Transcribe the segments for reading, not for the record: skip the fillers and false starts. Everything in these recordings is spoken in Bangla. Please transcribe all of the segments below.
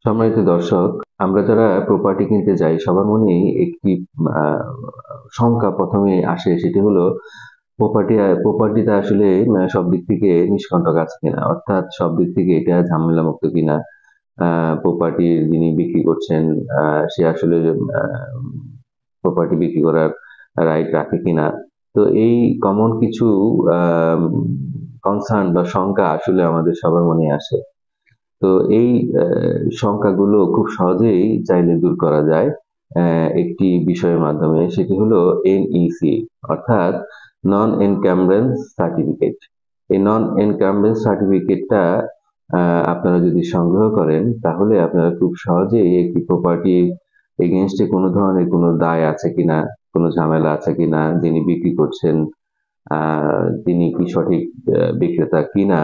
সম্মানিত দর্শক, আমরা যারা প্রপার্টি কিনতে যাই সবার মনেই একটি শঙ্কা প্রথমে আসে, সেটি হলো প্রপার্টিটা আসলে সব দিক থেকে নিষ্কণ্টক আছে কিনা, অর্থাৎ সব দিক থেকে এটা ঝামেলা মুক্ত কিনা। প্রপার্টি যিনি বিক্রি করছেন সে আসলে প্রপার্টি বিক্রি করার রাইট রাখে কিনা। তো এই কমন কিছু কনসার্ন বা শঙ্কা আসলে আমাদের সবার মনে আসে। তো এই শঙ্কাগুলো খুব সহজেই চাইলে দূর করা যায় একটি বিষয়ের মাধ্যমে, সেটি হলো NEC, অর্থাৎ নন এনকামব্রেন্স সার্টিফিকেট। এই নন এনকামব্রেন্স সার্টিফিকেটটা আপনারা যদি সংগ্রহ করেন, তাহলে আপনারা খুব সহজেই একটি প্রপার্টির এগেইনস্টে কোনো ধরনের কোনো দায় আছে কিনা, কোনো ঝামেলা আছে কিনা, যিনি বিক্রি করছেন তিনি কি সঠিক বিক্রেতা কিনা,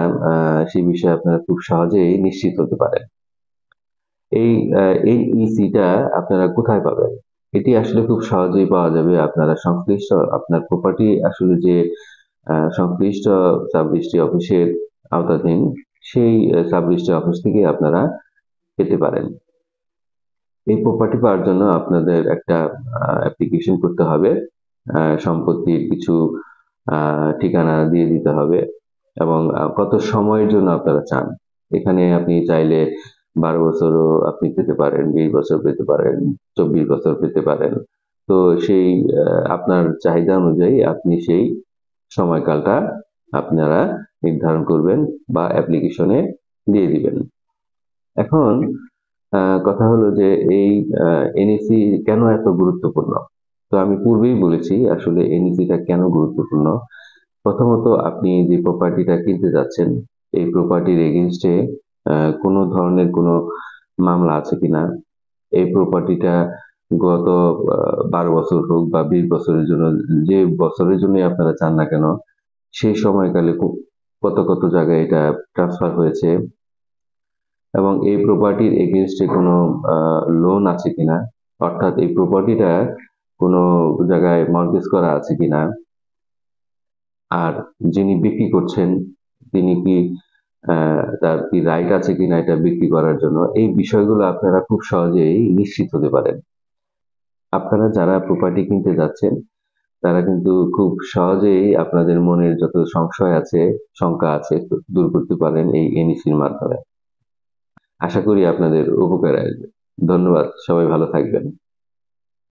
সেই বিষয়ে আপনারা খুব সহজেই নিশ্চিত হতে পারেন। এই NEC-টা আপনারা কোথায় পাবেন? এটি আসলে খুব সহজেই পাওয়া যাবে। আপনারা সংশ্লিষ্ট আপনার প্রপার্টি আসলে যে সংশ্লিষ্ট সাব রেজিস্ট্রি অফিসের আওতাধীন, সেই সাব রেজিস্ট্রি অফিস থেকে আপনারা পেতে পারেন। এই প্রপার্টি পাওয়ার জন্য আপনাদের একটা অ্যাপ্লিকেশন করতে হবে। সম্পত্তির কিছু ঠিকানা দিয়ে দিতে হবে এবং কত সময়ের জন্য আপনারা চান। এখানে আপনি চাইলে 12 বছরও আপনি পেতে পারেন, 20 বছর পেতে পারেন, 24 বছর পেতে পারেন। তো সেই আপনার চাহিদা অনুযায়ী আপনি সেই সময়কালটা আপনারা নির্ধারণ করবেন বা অ্যাপ্লিকেশনে দিয়ে দিবেন। এখন কথা হলো যে এই NEC কেন এত গুরুত্বপূর্ণ? তো আমি পূর্বেই বলেছি আসলে NEC-টা কেন গুরুত্বপূর্ণ। প্রথমত, আপনি যে প্রপার্টিটা কিনতে যাচ্ছেন, এই প্রপার্টির এগেইনস্টে কোনো ধরনের কোনো মামলা আছে কিনা, এই প্রপার্টিটা গত 12 বছর হোক বা 20 বছরের জন্য, যে বছরের জন্যই আপনারা চান না কেন, সেই সময়কালে কত জায়গায় এটা ট্রান্সফার হয়েছে এবং এই প্রপার্টির এগেইনস্টে কোনো লোন আছে কিনা, অর্থাৎ এই প্রপার্টিটা কোনো জায়গায় মর্টগেজ করা আছে কিনা, আর যিনি বিক্রি করছেন তিনি কি তার কি রাইট আছে কিনা এটা বিক্রি করার জন্য। এই বিষয়গুলো আপনারা খুব সহজেই নিশ্চিত হতে পারেন। আপনারা যারা প্রপার্টি কিনতে যাচ্ছেন তারা কিন্তু খুব সহজেই আপনাদের মনের যত সংশয় আছে, শঙ্কা আছে, দূর করতে পারেন এই NEC-র মাধ্যমে। আশা করি আপনাদের উপকারে আসবে। ধন্যবাদ। সবাই ভালো থাকবেন।